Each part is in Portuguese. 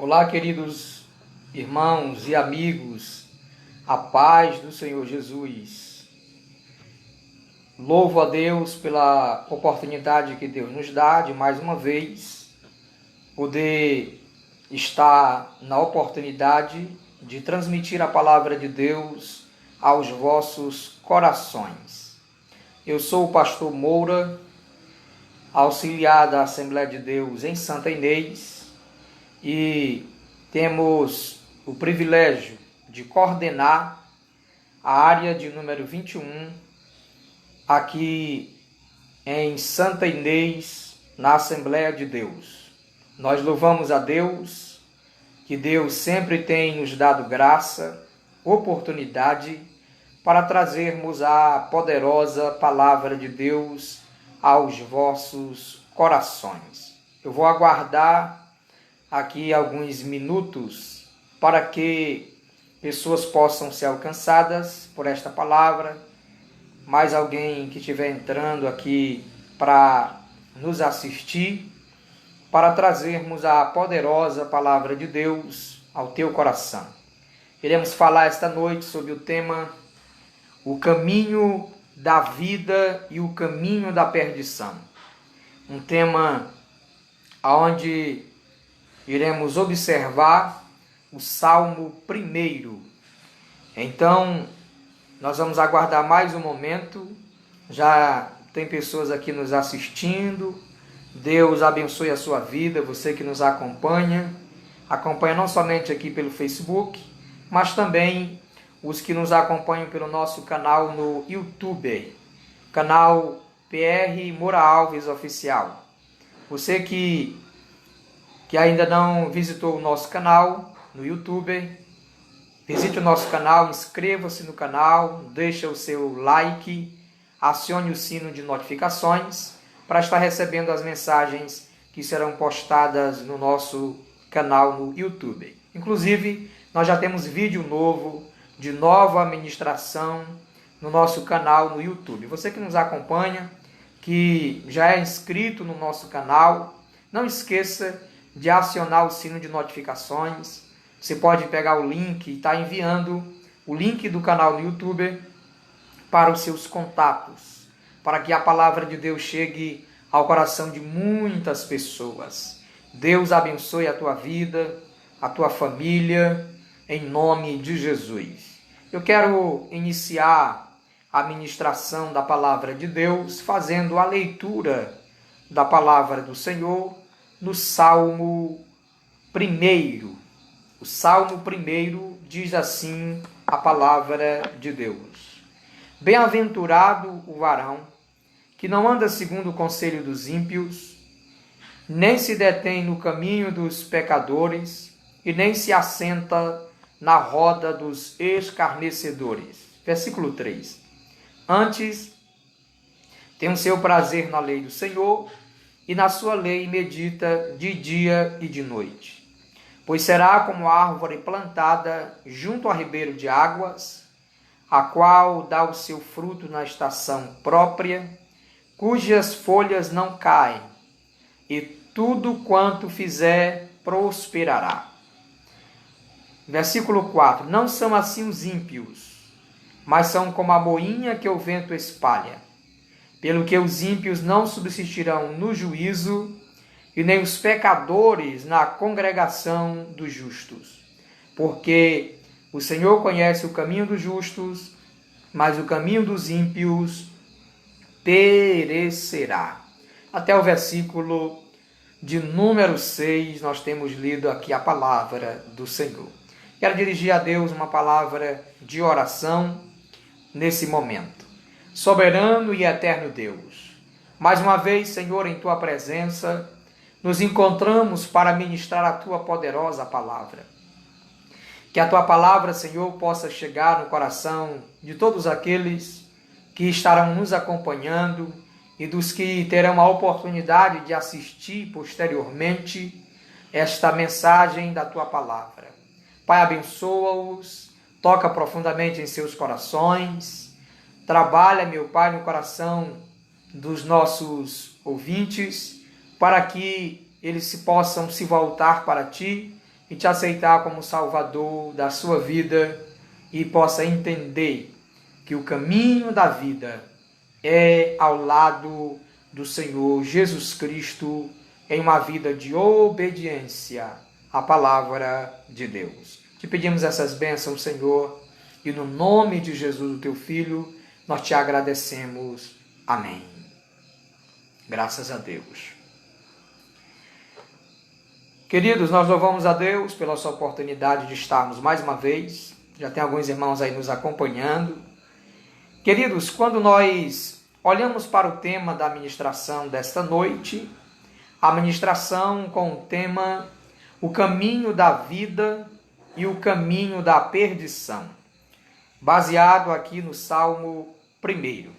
Olá, queridos irmãos e amigos, a paz do Senhor Jesus. Louvo a Deus pela oportunidade que Deus nos dá de mais uma vez poder estar na oportunidade de transmitir a palavra de Deus aos vossos corações. Eu sou o pastor Moura, auxiliar da Assembleia de Deus em Santa Inês, e temos o privilégio de coordenar a área de número 21 aqui em Santa Inês, na Assembleia de Deus. Nós louvamos a Deus, que Deus sempre tem nos dado graça, oportunidade para trazermos a poderosa palavra de Deus aos vossos corações. Eu vou aguardar aqui alguns minutos para que pessoas possam ser alcançadas por esta palavra. Mais alguém que estiver entrando aqui para nos assistir, para trazermos a poderosa palavra de Deus ao teu coração. Iremos falar esta noite sobre o tema o caminho da vida e o caminho da perdição. Um tema onde iremos observar o Salmo 1. Então, nós vamos aguardar mais um momento. Já tem pessoas aqui nos assistindo. Deus abençoe a sua vida, você que nos acompanha. Acompanha não somente aqui pelo Facebook, mas também os que nos acompanham pelo nosso canal no YouTube, canal PR Moura Alves Oficial. Você que ainda não visitou o nosso canal no YouTube, visite o nosso canal, inscreva-se no canal, deixe o seu like, acione o sino de notificações para estar recebendo as mensagens que serão postadas no nosso canal no YouTube. Inclusive, nós já temos vídeo novo, de nova ministração no nosso canal no YouTube. Você que nos acompanha, que já é inscrito no nosso canal, não esqueça de acionar o sino de notificações. Você pode pegar o link e estar enviando o link do canal no YouTube para os seus contatos, para que a palavra de Deus chegue ao coração de muitas pessoas. Deus abençoe a tua vida, a tua família, em nome de Jesus. Eu quero iniciar a ministração da palavra de Deus fazendo a leitura da palavra do Senhor no Salmo 1. O Salmo 1 diz assim a palavra de Deus: Bem-aventurado o varão que não anda segundo o conselho dos ímpios, nem se detém no caminho dos pecadores, e nem se assenta na roda dos escarnecedores. Versículo 3. Antes, tem o seu prazer na lei do Senhor, e na sua lei medita de dia e de noite. Pois será como árvore plantada junto a ribeiro de águas, a qual dá o seu fruto na estação própria, cujas folhas não caem, e tudo quanto fizer prosperará. Versículo 4. Não são assim os ímpios, mas são como a moinha que o vento espalha. Pelo que os ímpios não subsistirão no juízo, e nem os pecadores na congregação dos justos. Porque o Senhor conhece o caminho dos justos, mas o caminho dos ímpios perecerá. Até o versículo de número 6, nós temos lido aqui a palavra do Senhor. Quero dirigir a Deus uma palavra de oração nesse momento. Soberano e eterno Deus, mais uma vez, Senhor, em Tua presença, nos encontramos para ministrar a Tua poderosa palavra. Que a Tua palavra, Senhor, possa chegar no coração de todos aqueles que estarão nos acompanhando e dos que terão a oportunidade de assistir posteriormente esta mensagem da Tua palavra. Pai, abençoa-os, toca profundamente em seus corações, trabalha, meu Pai, no coração dos nossos ouvintes, para que eles possam se voltar para Ti e te aceitar como Salvador da sua vida e possa entender que o caminho da vida é ao lado do Senhor Jesus Cristo em uma vida de obediência à palavra de Deus. Te pedimos essas bênçãos, Senhor, e no nome de Jesus, o teu Filho, nós te agradecemos. Amém. Graças a Deus. Queridos, nós louvamos a Deus pela sua oportunidade de estarmos mais uma vez. Já tem alguns irmãos aí nos acompanhando. Queridos, quando nós olhamos para o tema da ministração desta noite, a ministração com o tema O caminho da vida e o caminho da perdição, baseado aqui no Salmo 1.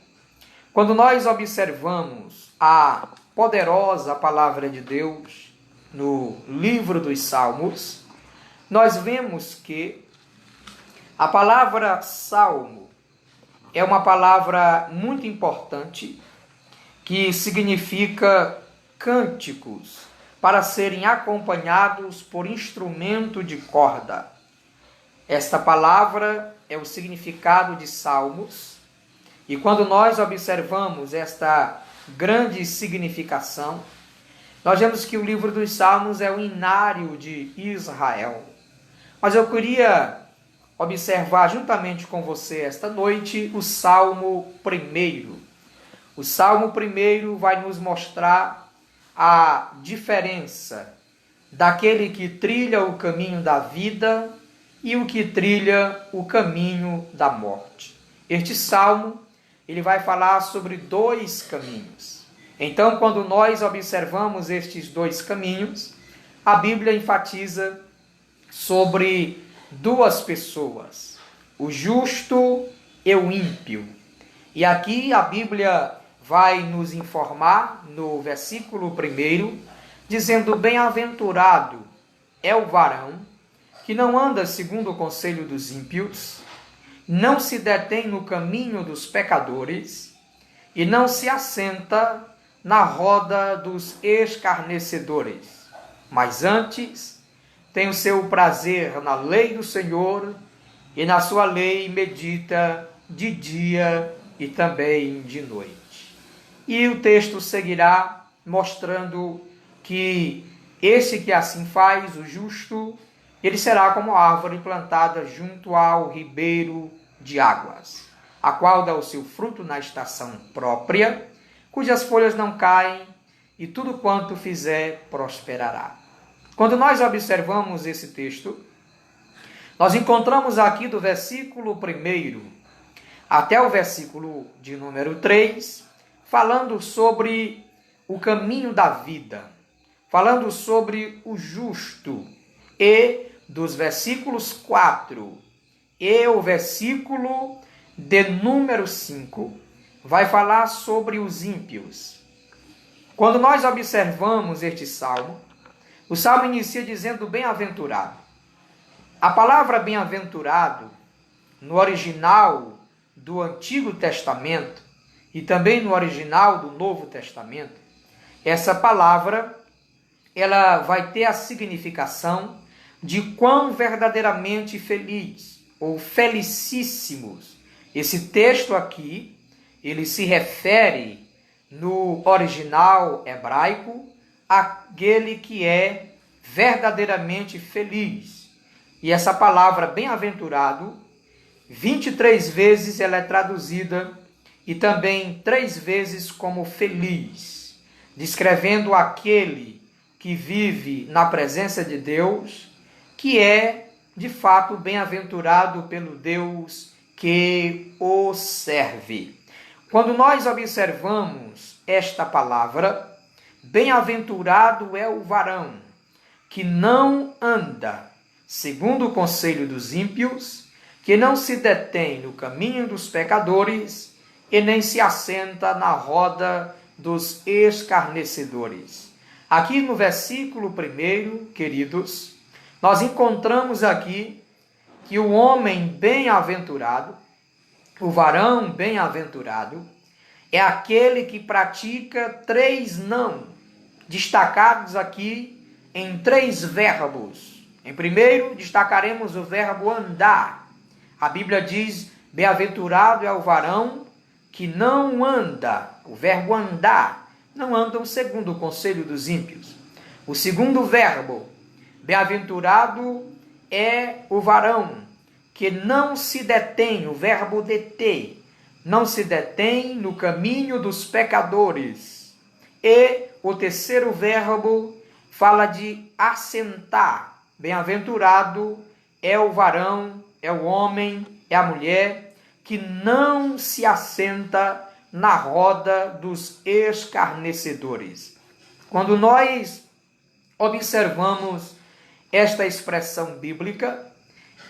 Quando nós observamos a poderosa palavra de Deus no livro dos Salmos, nós vemos que a palavra salmo é uma palavra muito importante que significa cânticos para serem acompanhados por instrumento de corda. Esta palavra é o significado de salmos, e quando nós observamos esta grande significação, nós vemos que o livro dos Salmos é o inário de Israel. Mas eu queria observar juntamente com você esta noite o Salmo 1. O Salmo 1 vai nos mostrar a diferença daquele que trilha o caminho da vida e o que trilha o caminho da morte. Este salmo, ele vai falar sobre dois caminhos. Então, quando nós observamos estes dois caminhos, a Bíblia enfatiza sobre duas pessoas, o justo e o ímpio. E aqui a Bíblia vai nos informar no versículo 1, dizendo: bem-aventurado é o varão que não anda segundo o conselho dos ímpios, não se detém no caminho dos pecadores e não se assenta na roda dos escarnecedores, mas antes tem o seu prazer na lei do Senhor e na sua lei medita de dia e também de noite. E o texto seguirá mostrando que esse que assim faz, o justo, ele será como árvore plantada junto ao ribeiro de águas, a qual dá o seu fruto na estação própria, cujas folhas não caem, e tudo quanto fizer prosperará. Quando nós observamos esse texto, nós encontramos aqui do versículo 1 até o versículo de número 3, falando sobre o caminho da vida, falando sobre o justo, e dos versículos 4 e o versículo de número 5, vai falar sobre os ímpios. Quando nós observamos este salmo, o salmo inicia dizendo bem-aventurado. A palavra bem-aventurado, no original do Antigo Testamento e também no original do Novo Testamento, essa palavra ela vai ter a significação de quão verdadeiramente feliz ou felicíssimos. Esse texto aqui, ele se refere no original hebraico àquele que é verdadeiramente feliz. E essa palavra bem-aventurado, 23 vezes ela é traduzida e também 3 vezes como feliz, descrevendo aquele que vive na presença de Deus, que é, de fato, bem-aventurado pelo Deus que o serve. Quando nós observamos esta palavra, bem-aventurado é o varão que não anda segundo o conselho dos ímpios, que não se detém no caminho dos pecadores e nem se assenta na roda dos escarnecedores. Aqui no versículo 1, queridos, nós encontramos aqui que o homem bem-aventurado, o varão bem-aventurado, é aquele que pratica 3 não, destacados aqui em 3 verbos. Em primeiro, destacaremos o verbo andar. A Bíblia diz: bem-aventurado é o varão que não anda. O verbo andar, não andam segundo o conselho dos ímpios. O segundo verbo, bem-aventurado é o varão que não se detém, o verbo deter, não se detém no caminho dos pecadores. E o terceiro verbo fala de assentar. Bem-aventurado é o varão, é o homem, é a mulher que não se assenta na roda dos escarnecedores. Quando nós observamos esta expressão bíblica,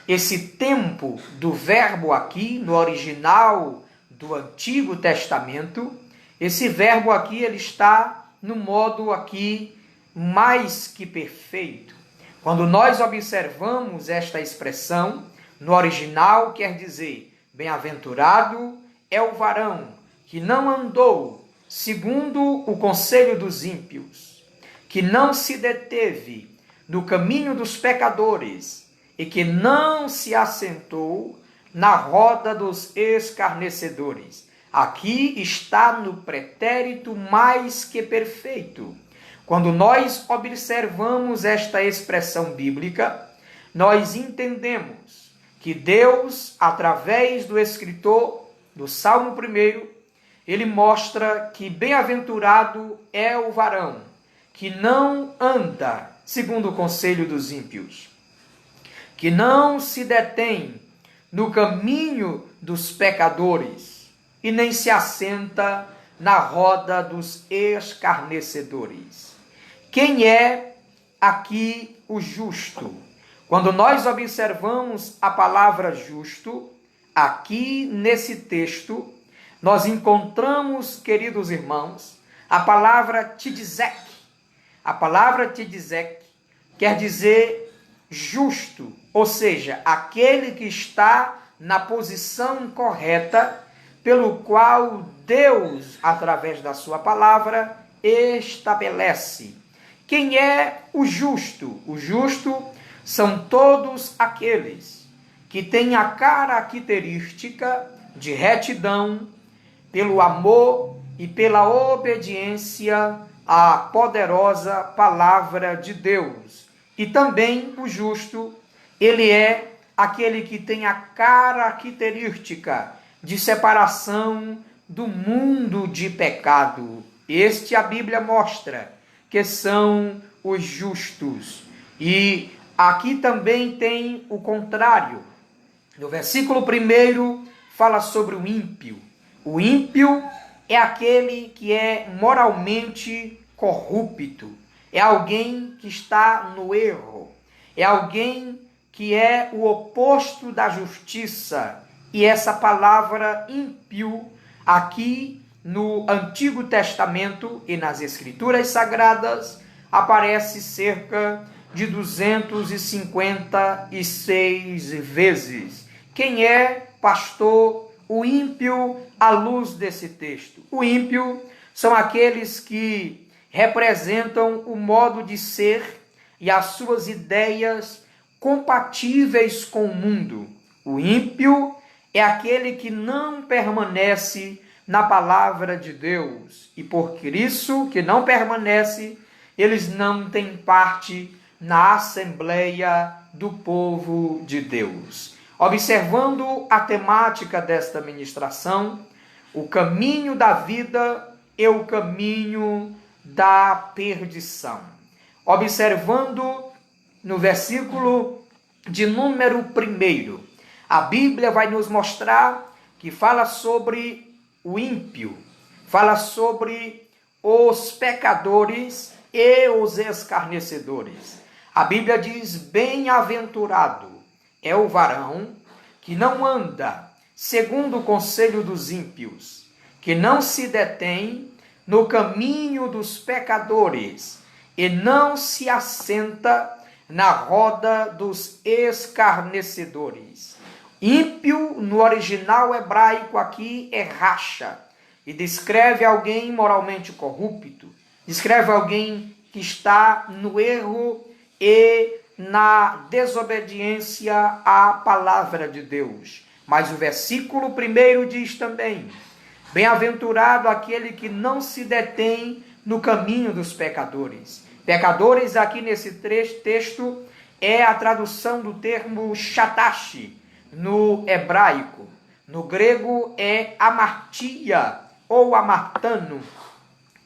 esse tempo do verbo aqui, no original do Antigo Testamento, esse verbo aqui ele está no modo aqui mais que perfeito. Quando nós observamos esta expressão, no original quer dizer: bem-aventurado é o varão que não andou segundo o conselho dos ímpios, que não se deteve no caminho dos pecadores e que não se assentou na roda dos escarnecedores. Aqui está no pretérito mais que perfeito. Quando nós observamos esta expressão bíblica, nós entendemos que Deus, através do escritor do Salmo 1, ele mostra que bem-aventurado é o varão que não anda segundo o conselho dos ímpios, que não se detém no caminho dos pecadores e nem se assenta na roda dos escarnecedores. Quem é aqui o justo? Quando nós observamos a palavra justo, aqui nesse texto, nós encontramos, queridos irmãos, a palavra tzedek. A palavra tzedek quer dizer justo, ou seja, aquele que está na posição correta, pelo qual Deus, através da sua palavra, estabelece. Quem é o justo? O justo são todos aqueles que têm a característica de retidão, pelo amor e pela obediência à poderosa palavra de Deus. E também o justo, ele é aquele que tem a característica de separação do mundo de pecado. Este a Bíblia mostra que são os justos. E aqui também tem o contrário. No versículo 1 fala sobre o ímpio. O ímpio é aquele que é moralmente corrupto. É alguém que está no erro. É alguém que é o oposto da justiça. E essa palavra ímpio, aqui no Antigo Testamento e nas Escrituras Sagradas, aparece cerca de 256 vezes. Quem é, pastor, o ímpio à luz desse texto? O ímpio são aqueles que representam o modo de ser e as suas ideias compatíveis com o mundo. O ímpio é aquele que não permanece na palavra de Deus. E por isso que não permanece, eles não têm parte na Assembleia do povo de Deus. Observando a temática desta ministração, o caminho da vida e o caminho da perdição. Observando no versículo de número 1, a Bíblia vai nos mostrar que fala sobre o ímpio, fala sobre os pecadores e os escarnecedores. A Bíblia diz: bem-aventurado é o varão que não anda segundo o conselho dos ímpios, que não se detém no caminho dos pecadores e não se assenta na roda dos escarnecedores. Ímpio, no original hebraico aqui, é racha, e descreve alguém moralmente corrupto, descreve alguém que está no erro e na desobediência à palavra de Deus. Mas o versículo 1 diz também: bem-aventurado aquele que não se detém no caminho dos pecadores. Pecadores aqui nesse texto é a tradução do termo shatashi no hebraico. No grego é amartia ou amartano.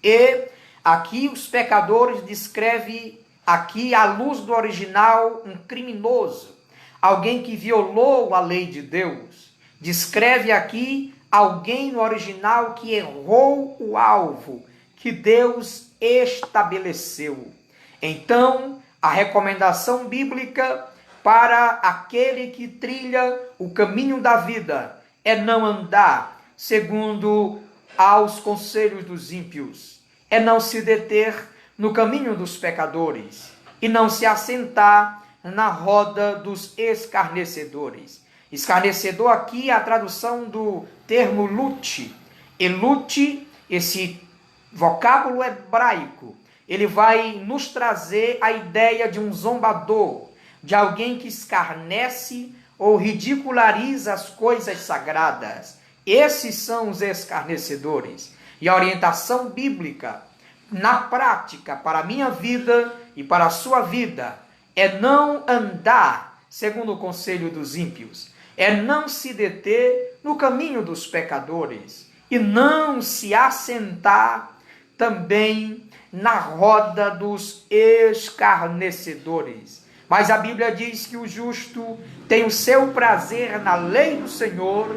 E aqui os pecadores descreve aqui, à luz do original, um criminoso, alguém que violou a lei de Deus. Descreve aqui alguém no original que errou o alvo que Deus estabeleceu. Então, a recomendação bíblica para aquele que trilha o caminho da vida é não andar segundo aos conselhos dos ímpios, é não se deter no caminho dos pecadores e não se assentar na roda dos escarnecedores. Escarnecedor aqui é a tradução do termo lute. E lute, esse vocábulo hebraico, ele vai nos trazer a ideia de um zombador, de alguém que escarnece ou ridiculariza as coisas sagradas. Esses são os escarnecedores. E a orientação bíblica, na prática, para a minha vida e para a sua vida, é não andar segundo o conselho dos ímpios, é não se deter no caminho dos pecadores e não se assentar também na roda dos escarnecedores. Mas a Bíblia diz que o justo tem o seu prazer na lei do Senhor,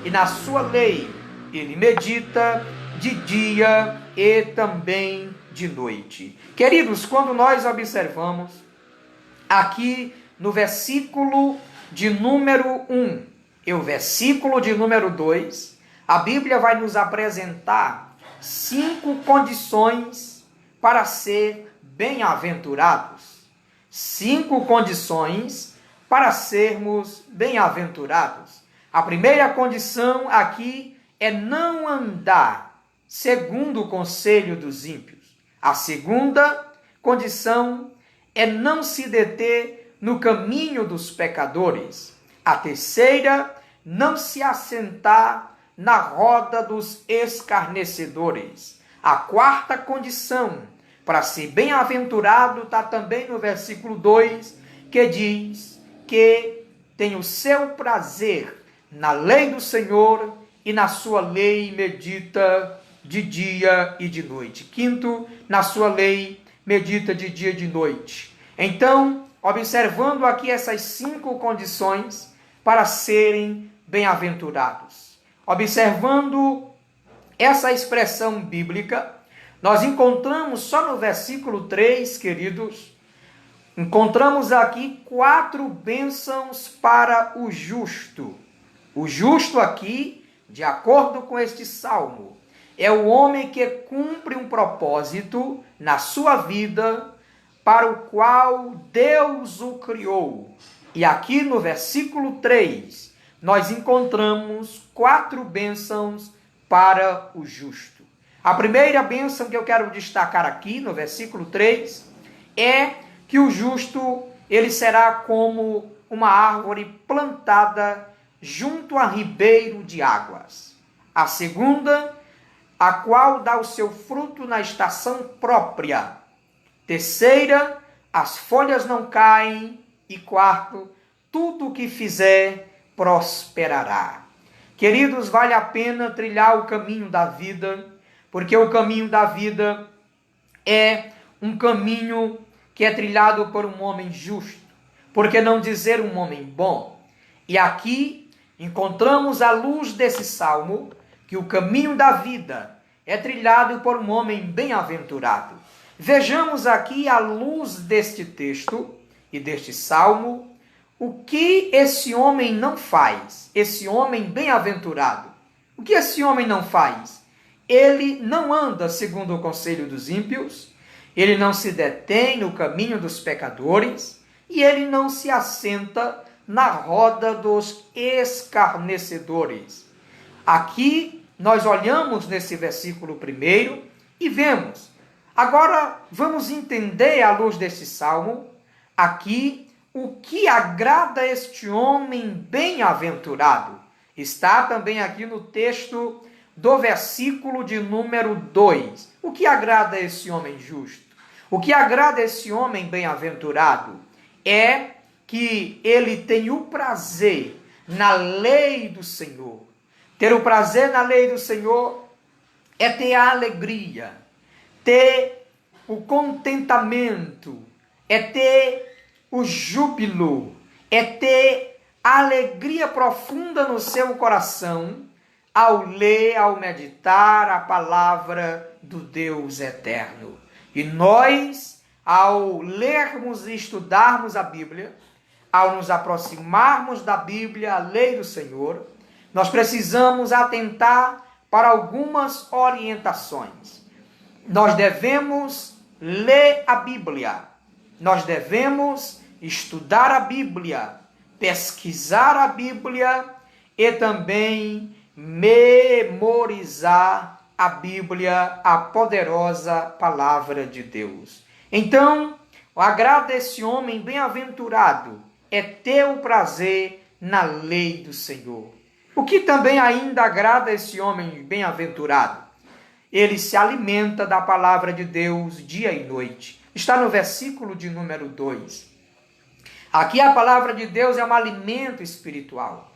e na sua lei ele medita de dia e também de noite. Queridos, quando nós observamos aqui no versículo de número 1 e o versículo de número 2, a Bíblia vai nos apresentar 5 condições para ser bem-aventurados. 5 condições para sermos bem-aventurados. A primeira condição aqui é não andar segundo o conselho dos ímpios. A segunda condição é não se deter no caminho dos pecadores. A terceira, não se assentar na roda dos escarnecedores. A quarta condição para ser bem-aventurado está também no versículo 2, que diz que tem o seu prazer na lei do Senhor e na sua lei medita de dia e de noite. Quinto, na sua lei medita de dia e de noite. Então, observando aqui essas 5 condições para serem bem-aventurados, observando essa expressão bíblica, nós encontramos só no versículo 3, queridos, encontramos aqui 4 bênçãos para o justo. O justo aqui, de acordo com este salmo, é o homem que cumpre um propósito na sua vida para o qual Deus o criou. E aqui no versículo 3, nós encontramos 4 bênçãos para o justo. A primeira bênção que eu quero destacar aqui no versículo 3 é que o justo, ele será como uma árvore plantada junto a ribeiro de águas. A segunda, a qual dá o seu fruto na estação própria. Terceira, as folhas não caem. E quarto, tudo o que fizer prosperará. Queridos, vale a pena trilhar o caminho da vida, porque o caminho da vida é um caminho que é trilhado por um homem justo, por que não dizer um homem bom? E aqui encontramos à luz desse salmo que o caminho da vida é trilhado por um homem bem-aventurado. Vejamos aqui, à luz deste texto e deste salmo, o que esse homem não faz, esse homem bem-aventurado. O que esse homem não faz? Ele não anda segundo o conselho dos ímpios, ele não se detém no caminho dos pecadores e ele não se assenta na roda dos escarnecedores. Aqui nós olhamos nesse versículo 1 e vemos. Agora vamos entender, à luz desse salmo, aqui o que agrada este homem bem-aventurado? Está também aqui no texto do versículo de número 2. O que agrada esse homem justo? O que agrada esse homem bem-aventurado é que ele tem o prazer na lei do Senhor. Ter o prazer na lei do Senhor é ter a alegria, ter o contentamento, é ter o júbilo, é ter a alegria profunda no seu coração ao ler, ao meditar a palavra do Deus eterno. E nós, ao lermos e estudarmos a Bíblia, ao nos aproximarmos da Bíblia, a lei do Senhor, nós precisamos atentar para algumas orientações. Nós devemos ler a Bíblia, nós devemos estudar a Bíblia, pesquisar a Bíblia e também memorizar a Bíblia, a poderosa palavra de Deus. Então, o agrado desse homem bem-aventurado é ter o prazer na lei do Senhor. O que também ainda agrada esse homem bem-aventurado? Ele se alimenta da palavra de Deus dia e noite. Está no versículo de número 2. Aqui a palavra de Deus é um alimento espiritual.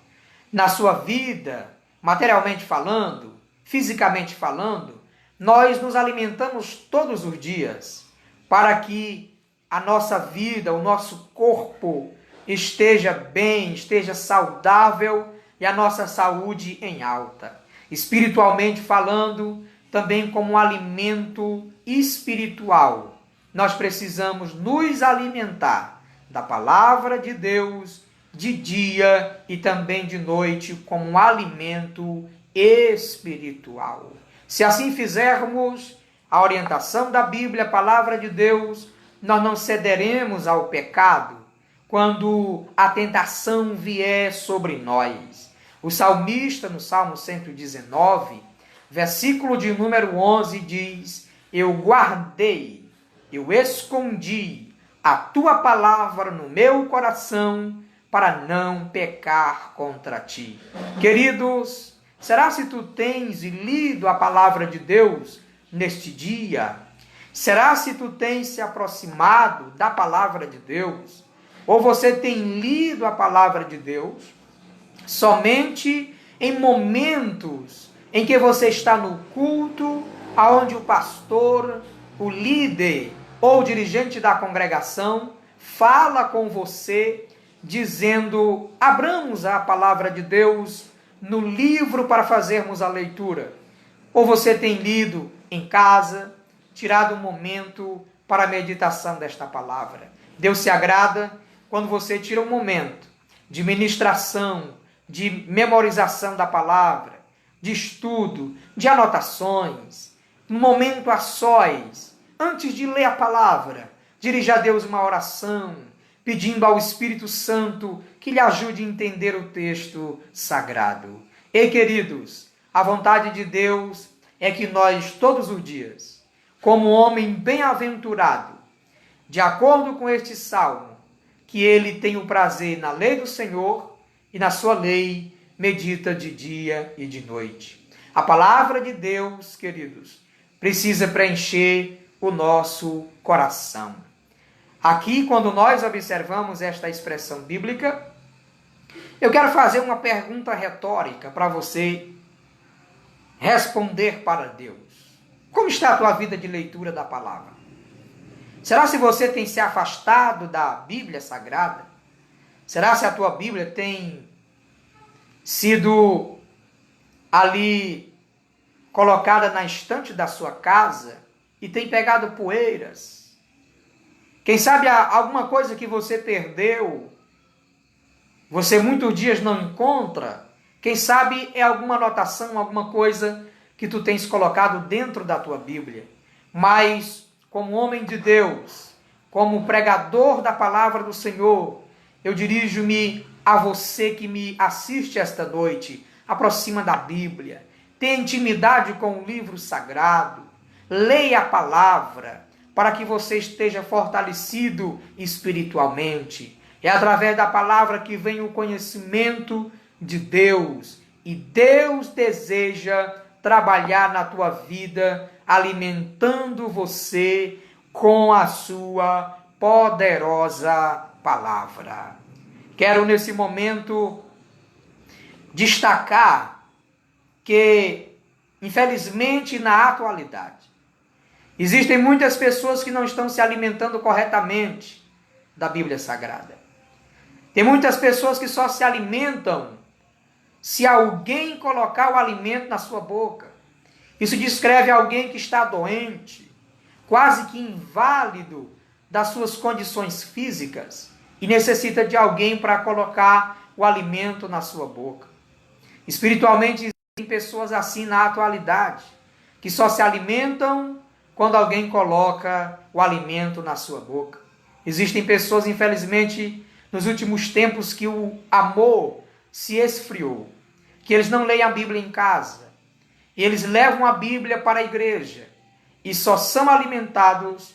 Na sua vida, materialmente falando, fisicamente falando, nós nos alimentamos todos os dias para que a nossa vida, o nosso corpo esteja bem, esteja saudável e a nossa saúde em alta. Espiritualmente falando, também como um alimento espiritual, nós precisamos nos alimentar da palavra de Deus de dia e também de noite como um alimento espiritual. Se assim fizermos a orientação da Bíblia, a palavra de Deus, nós não cederemos ao pecado quando a tentação vier sobre nós. O salmista, no Salmo 119, versículo de número 11, diz: eu guardei, eu escondi a tua palavra no meu coração para não pecar contra ti. Queridos, será se tu tens lido a palavra de Deus neste dia? Será se tu tens se aproximado da palavra de Deus? Ou você tem lido a palavra de Deus somente em momentos em que você está no culto, aonde o pastor, o líder ou o dirigente da congregação fala com você, dizendo: abramos a palavra de Deus no livro para fazermos a leitura? Ou você tem lido em casa, tirado um momento para a meditação desta palavra? Deus se agrada quando você tira um momento de ministração, de memorização da palavra, de estudo, de anotações, um momento a sós, antes de ler a palavra, dirija a Deus uma oração, pedindo ao Espírito Santo que lhe ajude a entender o texto sagrado. E, queridos, a vontade de Deus é que nós, todos os dias, como homem bem-aventurado, de acordo com este salmo, que ele tem o prazer na lei do Senhor e na sua lei medita de dia e de noite. A palavra de Deus, queridos, precisa preencher o nosso coração. Aqui, quando nós observamos esta expressão bíblica, eu quero fazer uma pergunta retórica para você responder para Deus. Como está a tua vida de leitura da palavra? Será se você tem se afastado da Bíblia Sagrada? Será se a tua Bíblia tem sido ali colocada na estante da sua casa e tem pegado poeiras? Quem sabe alguma coisa que você perdeu, você muitos dias não encontra? Quem sabe é alguma anotação, alguma coisa que tu tens colocado dentro da tua Bíblia. Mas, como homem de Deus, como pregador da palavra do Senhor, eu dirijo-me a você que me assiste esta noite. Aproxima da Bíblia, tenha intimidade com o livro sagrado, leia a palavra, para que você esteja fortalecido espiritualmente. É através da palavra que vem o conhecimento de Deus. E Deus deseja trabalhar na tua vida, alimentando você com a sua poderosa palavra. Quero nesse momento destacar que, infelizmente, na atualidade, existem muitas pessoas que não estão se alimentando corretamente da Bíblia Sagrada. Tem muitas pessoas que só se alimentam se alguém colocar o alimento na sua boca. Isso descreve alguém que está doente, quase que inválido das suas condições físicas e necessita de alguém para colocar o alimento na sua boca. Espiritualmente, existem pessoas assim na atualidade, que só se alimentam quando alguém coloca o alimento na sua boca. Existem pessoas, infelizmente, nos últimos tempos que o amor se esfriou, que eles não leem a Bíblia em casa, eles levam a Bíblia para a igreja e só são alimentados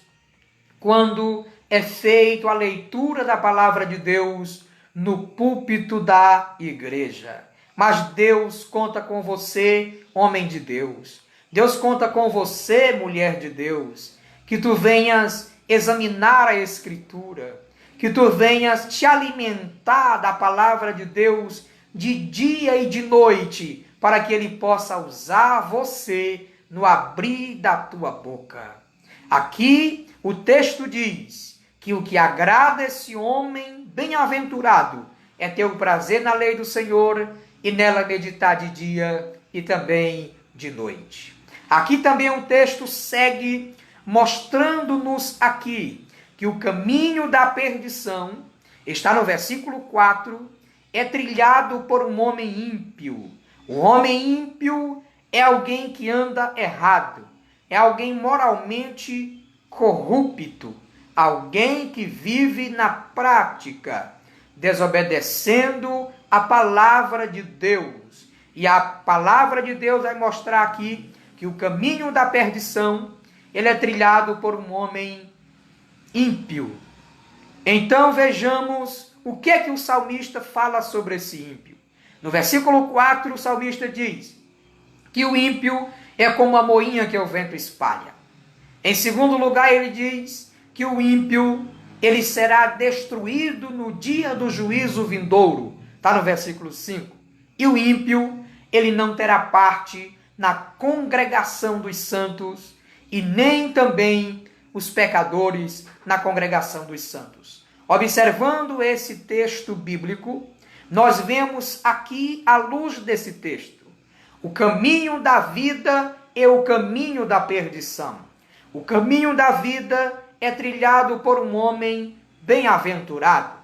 quando é feita a leitura da palavra de Deus no púlpito da igreja. Mas Deus conta com você, homem de Deus. Deus conta com você, mulher de Deus, que tu venhas examinar a Escritura, que tu venhas te alimentar da palavra de Deus de dia e de noite, para que Ele possa usar você no abrir da tua boca. Aqui o texto diz que o que agrada esse homem bem-aventurado é ter o prazer na lei do Senhor e nela meditar de dia e também de noite. Aqui também o texto segue mostrando-nos aqui que o caminho da perdição, está no versículo 4, é trilhado por um homem ímpio. O homem ímpio é alguém que anda errado, é alguém moralmente corrupto, alguém que vive na prática, desobedecendo a palavra de Deus. E a palavra de Deus vai mostrar aqui que o caminho da perdição, ele é trilhado por um homem ímpio. Então vejamos o que é que o salmista fala sobre esse ímpio. No versículo 4, o salmista diz que o ímpio é como a moinha que o vento espalha. Em segundo lugar, ele diz que o ímpio, ele será destruído no dia do juízo vindouro. Está no versículo 5. E o ímpio, ele não terá parte na congregação dos santos e nem também os pecadores na congregação dos santos. Observando esse texto bíblico, nós vemos aqui, à luz desse texto, o caminho da vida e o caminho da perdição. O caminho da vida é trilhado por um homem bem-aventurado,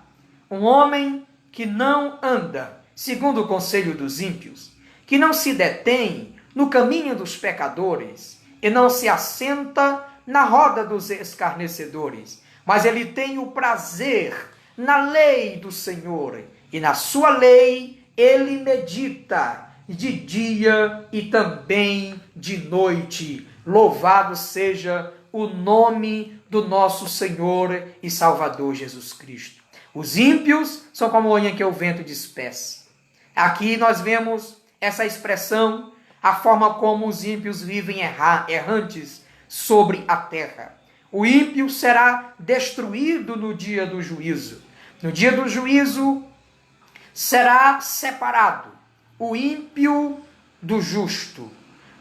um homem que não anda segundo o conselho dos ímpios, que não se detém no caminho dos pecadores e não se assenta na roda dos escarnecedores, mas ele tem o prazer na lei do Senhor, e na sua lei ele medita de dia e também de noite. Louvado seja o nome do nosso Senhor e Salvador Jesus Cristo. Os ímpios são como a moinha que o vento dispersa. Aqui nós vemos essa expressão, a forma como os ímpios vivem errantes sobre a terra. O ímpio será destruído no dia do juízo. No dia do juízo será separado o ímpio do justo,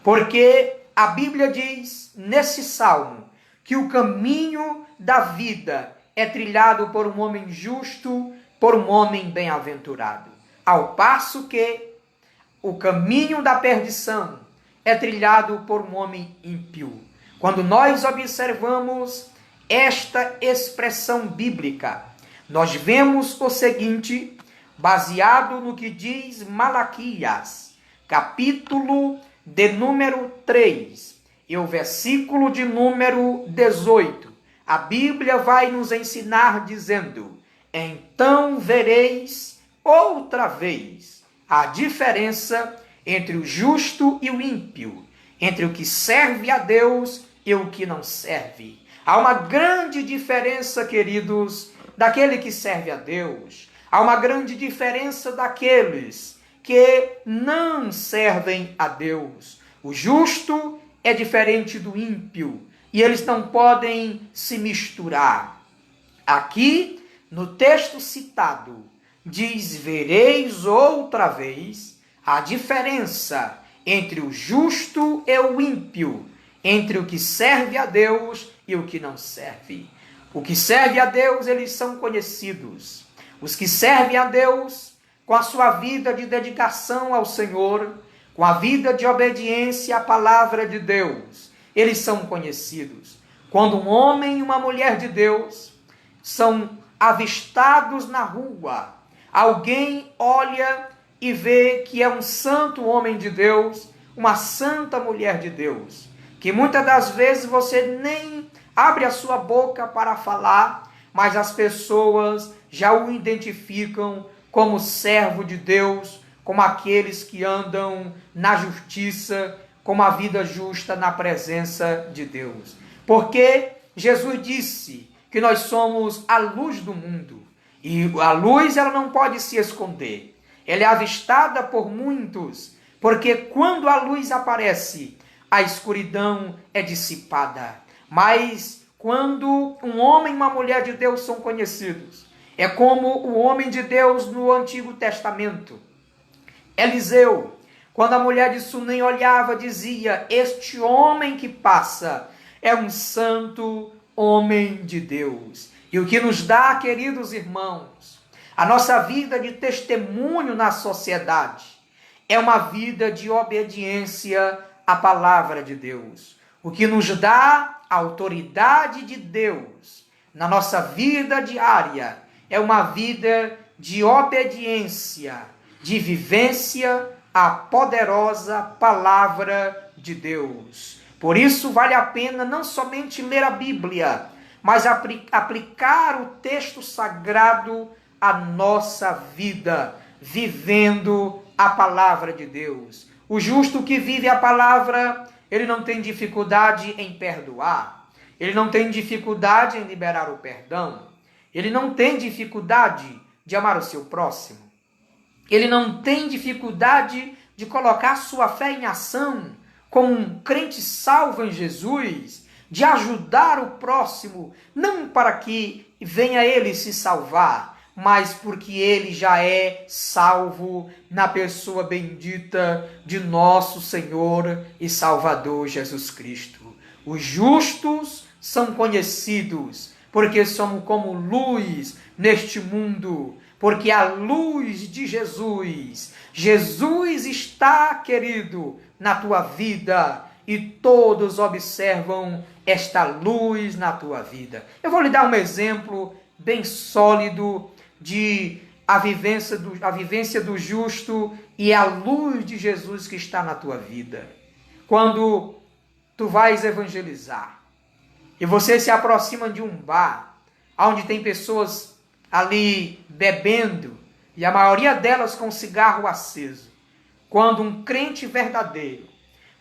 porque a Bíblia diz nesse salmo que o caminho da vida é trilhado por um homem justo, por um homem bem-aventurado, ao passo que o caminho da perdição é trilhado por um homem ímpio. Quando nós observamos esta expressão bíblica, nós vemos o seguinte, baseado no que diz Malaquias, capítulo de número 3, e o versículo de número 18. A Bíblia vai nos ensinar dizendo: então vereis outra vez a diferença entre o justo e o ímpio, entre o que serve a Deus e o que não serve. Há uma grande diferença, queridos, daquele que serve a Deus. Há uma grande diferença daqueles que não servem a Deus. O justo é diferente do ímpio e eles não podem se misturar. Aqui, no texto citado, diz: vereis outra vez a diferença entre o justo e o ímpio, entre o que serve a Deus e o que não serve. O que serve a Deus, eles são conhecidos. Os que servem a Deus com a sua vida de dedicação ao Senhor, com a vida de obediência à palavra de Deus, eles são conhecidos. Quando um homem e uma mulher de Deus são avistados na rua, alguém olha e vê que é um santo homem de Deus, uma santa mulher de Deus, que muitas das vezes você nem abre a sua boca para falar, mas as pessoas já o identificam como servo de Deus, como aqueles que andam na justiça, como a vida justa na presença de Deus. Porque Jesus disse que nós somos a luz do mundo, e a luz ela não pode se esconder. Ela é avistada por muitos, porque quando a luz aparece, a escuridão é dissipada. Mas quando um homem e uma mulher de Deus são conhecidos, é como o homem de Deus no Antigo Testamento. Eliseu, quando a mulher de Sunem olhava, dizia: este homem que passa é um santo homem de Deus. E o que nos dá, queridos irmãos, a nossa vida de testemunho na sociedade é uma vida de obediência à palavra de Deus. O que nos dá a autoridade de Deus na nossa vida diária é uma vida de obediência, de vivência à poderosa palavra de Deus. Por isso vale a pena não somente ler a Bíblia, mas aplicar o texto sagrado à nossa vida, vivendo a palavra de Deus. O justo que vive a palavra, ele não tem dificuldade em perdoar, ele não tem dificuldade em liberar o perdão, ele não tem dificuldade de amar o seu próximo, ele não tem dificuldade de colocar sua fé em ação como um crente salvo em Jesus, de ajudar o próximo, não para que venha ele se salvar, mas porque ele já é salvo na pessoa bendita de nosso Senhor e Salvador Jesus Cristo. Os justos são conhecidos porque somos como luz neste mundo, porque a luz de Jesus, Jesus está, querido, na tua vida, e todos observam esta luz na tua vida. Eu vou lhe dar um exemplo bem sólido de a vivência do justo e a luz de Jesus que está na tua vida. Quando tu vais evangelizar e você se aproxima de um bar onde tem pessoas ali bebendo e a maioria delas com cigarro aceso, quando um crente verdadeiro,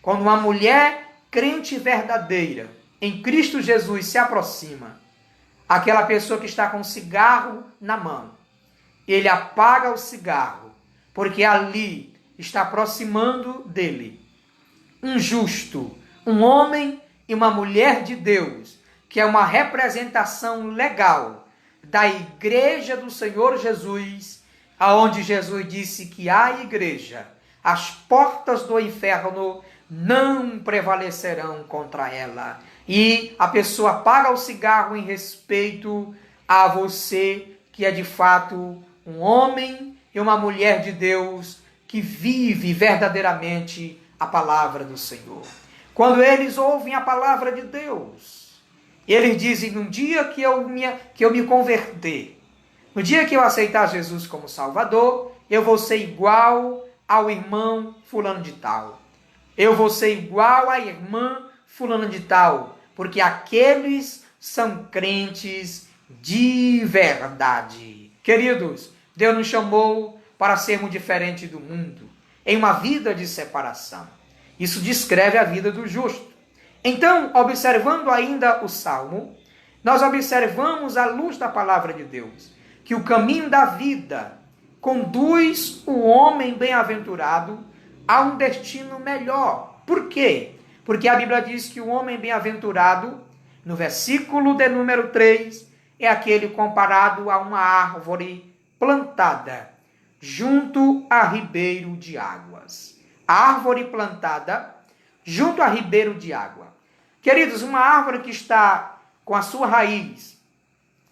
quando uma mulher crente verdadeira em Cristo Jesus se aproxima, aquela pessoa que está com um cigarro na mão, ele apaga o cigarro, porque ali está aproximando dele um justo, um homem e uma mulher de Deus, que é uma representação legal da igreja do Senhor Jesus, aonde Jesus disse que a igreja, as portas do inferno não prevalecerão contra ela. E a pessoa apaga o cigarro em respeito a você, que é de fato um homem e uma mulher de Deus que vive verdadeiramente a palavra do Senhor. Quando eles ouvem a palavra de Deus, eles dizem: no dia que eu me converter, no dia que eu aceitar Jesus como Salvador, eu vou ser igual ao irmão fulano de tal. Eu vou ser igual à irmã fulana de tal, porque aqueles são crentes de verdade. Queridos, Deus nos chamou para sermos diferentes do mundo, em uma vida de separação. Isso descreve a vida do justo. Então, observando ainda o Salmo, nós observamos à luz da palavra de Deus que o caminho da vida conduz o homem bem-aventurado a um destino melhor. Por quê? Porque a Bíblia diz que o homem bem-aventurado, no versículo de número 3, é aquele comparado a uma árvore plantada junto a ribeiro de águas. A árvore plantada junto a ribeiro de água. Queridos, uma árvore que está com a sua raiz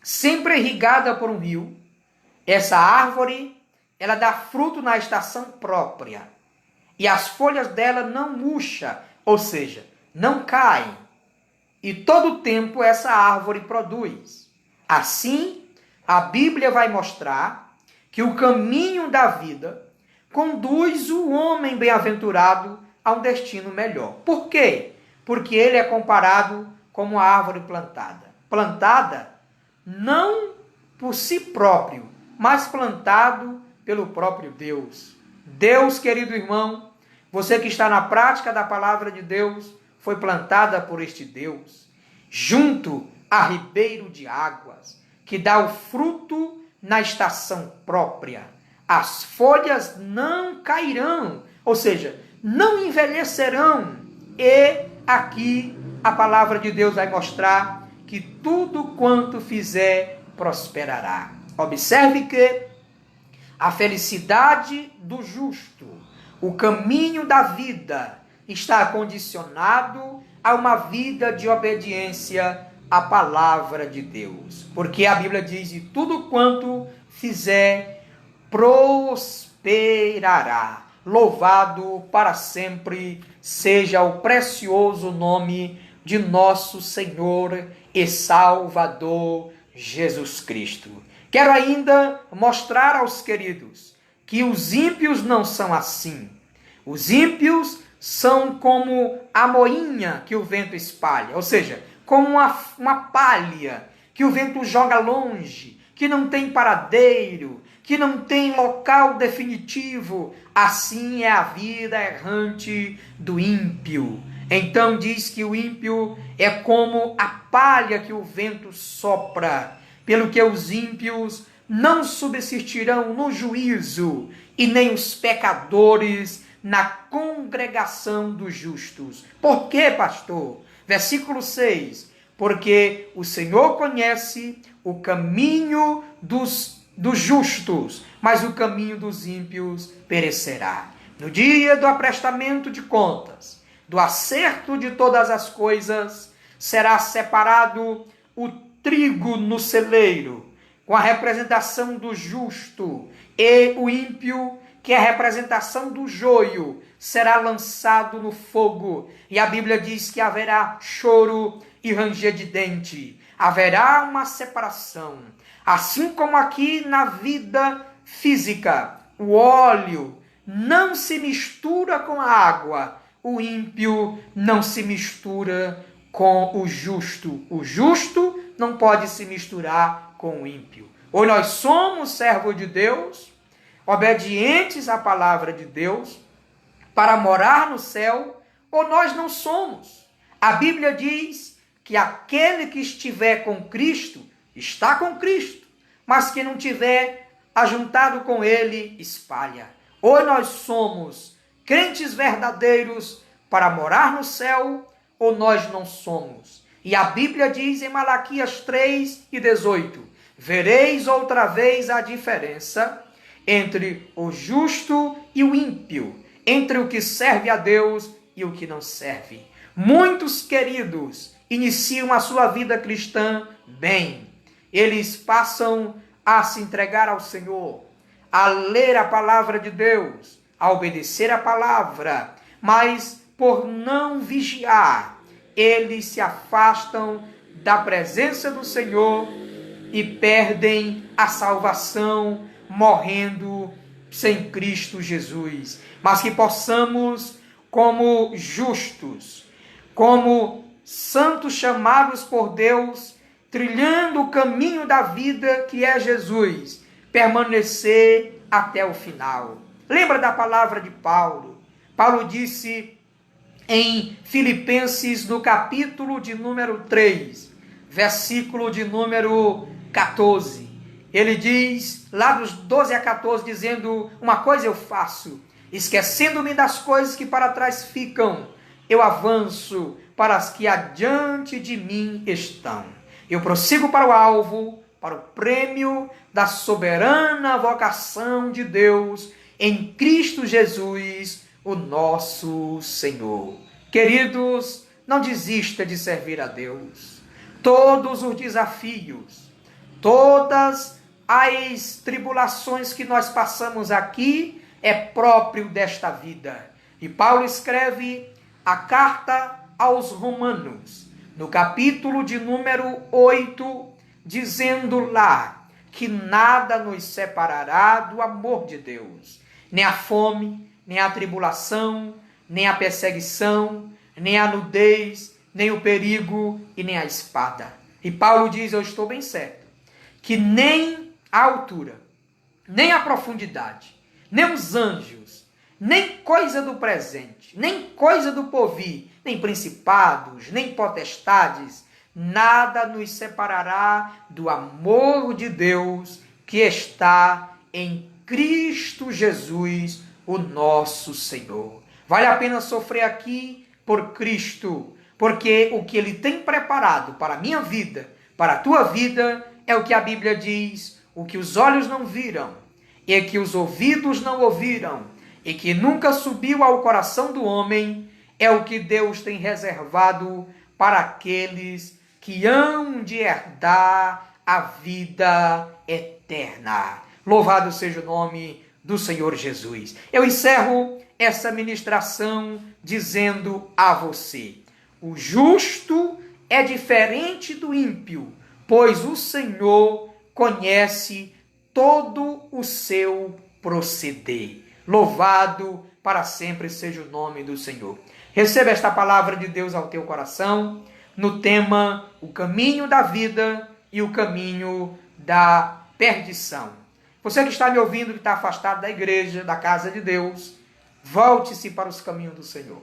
sempre irrigada por um rio, essa árvore, ela dá fruto na estação própria. E as folhas dela não murcham, ou seja, não caem. E todo o tempo essa árvore produz. Assim, a Bíblia vai mostrar que o caminho da vida conduz o homem bem-aventurado a um destino melhor. Por quê? Porque ele é comparado como uma árvore plantada. Plantada não por si próprio, mas plantado pelo próprio Deus. Deus, querido irmão, você que está na prática da palavra de Deus, foi plantada por este Deus, junto a ribeiro de águas, que dá o fruto na estação própria. As folhas não cairão, ou seja, não envelhecerão. E aqui a palavra de Deus vai mostrar que tudo quanto fizer prosperará. Observe que a felicidade do justo, o caminho da vida, está condicionado a uma vida de obediência à palavra de Deus. Porque a Bíblia diz: e tudo quanto fizer prosperará. Louvado para sempre seja o precioso nome de nosso Senhor e Salvador Jesus Cristo. Quero ainda mostrar aos queridos que os ímpios não são assim. Os ímpios são como a moinha que o vento espalha, ou seja, como uma palha que o vento joga longe, que não tem paradeiro, que não tem local definitivo. Assim é a vida errante do ímpio. Então diz que o ímpio é como a palha que o vento sopra, pelo que os ímpios não subsistirão no juízo, e nem os pecadores na congregação dos justos. Por quê, pastor? Versículo 6. Porque o Senhor conhece o caminho dos justos, mas o caminho dos ímpios perecerá. No dia do aprestamento de contas, do acerto de todas as coisas, será separado o trigo no celeiro, com a representação do justo, e o ímpio, que é a representação do joio, será lançado no fogo. E a Bíblia diz que haverá choro e ranger de dente. Haverá uma separação. Assim como aqui na vida física, o óleo não se mistura com a água, o ímpio não se mistura com o justo. O justo não pode se misturar com o ímpio. Ou nós somos servos de Deus, obedientes à palavra de Deus, para morar no céu, ou nós não somos. A Bíblia diz que aquele que estiver com Cristo, está com Cristo, mas que não tiver ajuntado com ele, espalha. Ou nós somos crentes verdadeiros para morar no céu, ou nós não somos. E a Bíblia diz em Malaquias 3:18, vereis outra vez a diferença entre o justo e o ímpio, entre o que serve a Deus e o que não serve. Muitos queridos iniciam a sua vida cristã bem. Eles passam a se entregar ao Senhor, a ler a palavra de Deus, a obedecer a palavra, mas por não vigiar, eles se afastam da presença do Senhor e perdem a salvação, morrendo sem Cristo Jesus. Mas que possamos, como justos, como santos chamados por Deus, trilhando o caminho da vida que é Jesus, permanecer até o final. Lembra da palavra de Paulo? Paulo disse em Filipenses, no capítulo de número 3, versículo de número 14. Ele diz, lá dos 12 a 14, dizendo: uma coisa eu faço, esquecendo-me das coisas que para trás ficam, eu avanço para as que adiante de mim estão. Eu prossigo para o alvo, para o prêmio da soberana vocação de Deus em Cristo Jesus, o nosso Senhor. Queridos, não desista de servir a Deus. Todos os desafios, todas as tribulações que nós passamos aqui é próprio desta vida. E Paulo escreve a carta aos Romanos, no capítulo de número 8, dizendo lá que nada nos separará do amor de Deus, nem a fome, nem a tribulação, nem a perseguição, nem a nudez, nem o perigo e nem a espada. E Paulo diz: eu estou bem certo, que nem a altura, nem a profundidade, nem os anjos, nem coisa do presente, nem coisa do porvir, nem principados, nem potestades, nada nos separará do amor de Deus que está em Cristo Jesus, o nosso Senhor. Vale a pena sofrer aqui por Cristo, porque o que Ele tem preparado para a minha vida, para a tua vida, é o que a Bíblia diz: o que os olhos não viram, e que os ouvidos não ouviram, e que nunca subiu ao coração do homem, é o que Deus tem reservado para aqueles que hão de herdar a vida eterna. Louvado seja o nome do Senhor Jesus. Eu encerro essa ministração dizendo a você: o justo é diferente do ímpio, pois o Senhor conhece todo o seu proceder. Louvado para sempre seja o nome do Senhor. Receba esta palavra de Deus ao teu coração, no tema o caminho da vida e o caminho da perdição. Você que está me ouvindo, que está afastado da igreja, da casa de Deus, volte-se para os caminhos do Senhor.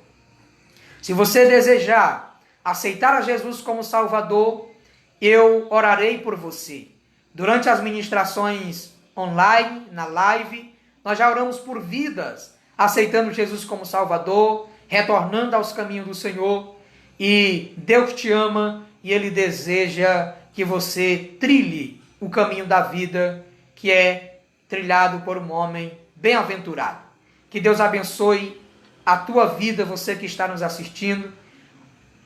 Se você desejar aceitar a Jesus como Salvador, eu orarei por você. Durante as ministrações online, na live, nós já oramos por vidas, aceitando Jesus como Salvador, retornando aos caminhos do Senhor. E Deus te ama e Ele deseja que você trilhe o caminho da vida, que é trilhado por um homem bem-aventurado. Que Deus abençoe a tua vida, você que está nos assistindo.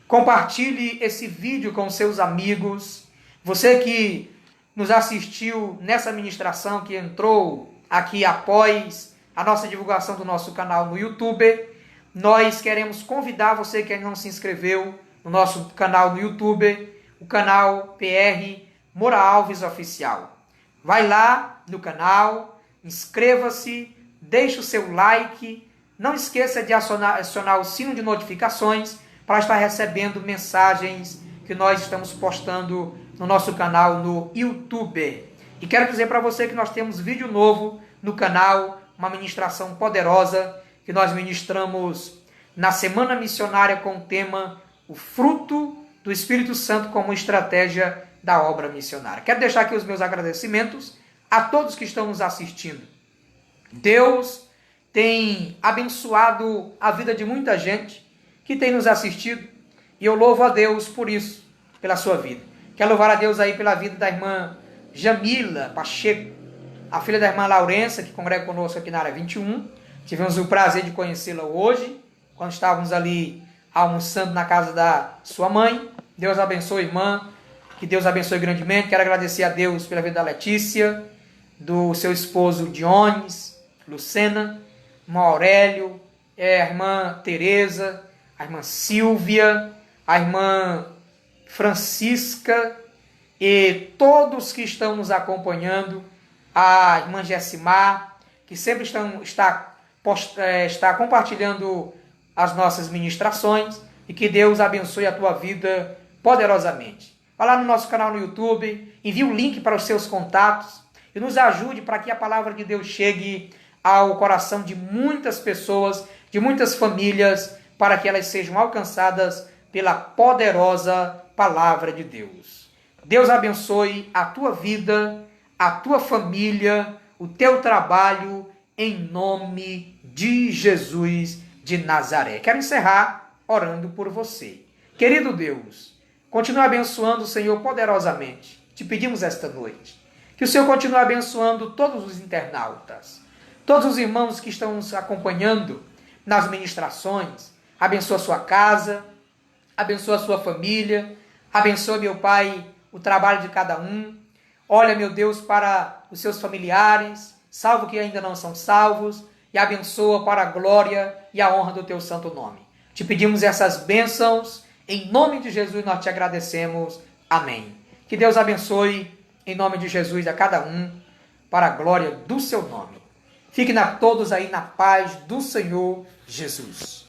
Compartilhe esse vídeo com seus amigos. Você que nos assistiu nessa ministração, que entrou aqui após a nossa divulgação do nosso canal no YouTube, nós queremos convidar você que ainda não se inscreveu no nosso canal no YouTube, o canal PR Moura Alves Oficial. Vai lá no canal, inscreva-se, deixe o seu like, não esqueça de acionar o sino de notificações para estar recebendo mensagens que nós estamos postando no nosso canal no YouTube. E quero dizer para você que nós temos vídeo novo no canal, uma ministração poderosa que nós ministramos na Semana Missionária com o tema O Fruto do Espírito Santo como estratégia da obra missionária. Quero deixar aqui os meus agradecimentos a todos que estão nos assistindo. Deus tem abençoado a vida de muita gente que tem nos assistido e eu louvo a Deus por isso, pela sua vida. Quero louvar a Deus aí pela vida da irmã Jamila Pacheco, a filha da irmã Laurença, que congrega conosco aqui na área 21. Tivemos o prazer de conhecê-la hoje, quando estávamos ali almoçando na casa da sua mãe. Deus abençoe, irmã, que Deus abençoe grandemente. Quero agradecer a Deus pela vida da Letícia, do seu esposo Dionis, Lucena, irmão Aurélio, a irmã Tereza, a irmã Silvia, a irmã Francisca e todos que estão nos acompanhando, a irmã Gessimar, que sempre está compartilhando as nossas ministrações, e que Deus abençoe a tua vida poderosamente. Vá lá no nosso canal no YouTube, envie o link para os seus contatos e nos ajude para que a palavra de Deus chegue ao coração de muitas pessoas, de muitas famílias, para que elas sejam alcançadas pela poderosa palavra de Deus. Deus abençoe a tua vida, a tua família, o teu trabalho, em nome de Jesus de Nazaré. Quero encerrar orando por você. Querido Deus, continue abençoando o Senhor poderosamente. Te pedimos esta noite. Que o Senhor continue abençoando todos os internautas, todos os irmãos que estão nos acompanhando nas ministrações. Abençoa a sua casa, abençoa a sua família, abençoa, meu Pai, o trabalho de cada um. Olha, meu Deus, para os seus familiares, salvo que ainda não são salvos, e abençoa para a glória e a honra do teu santo nome. Te pedimos essas bênçãos, em nome de Jesus nós te agradecemos. Amém. Que Deus abençoe, em nome de Jesus, a cada um, para a glória do seu nome. Fiquem todos aí na paz do Senhor Jesus.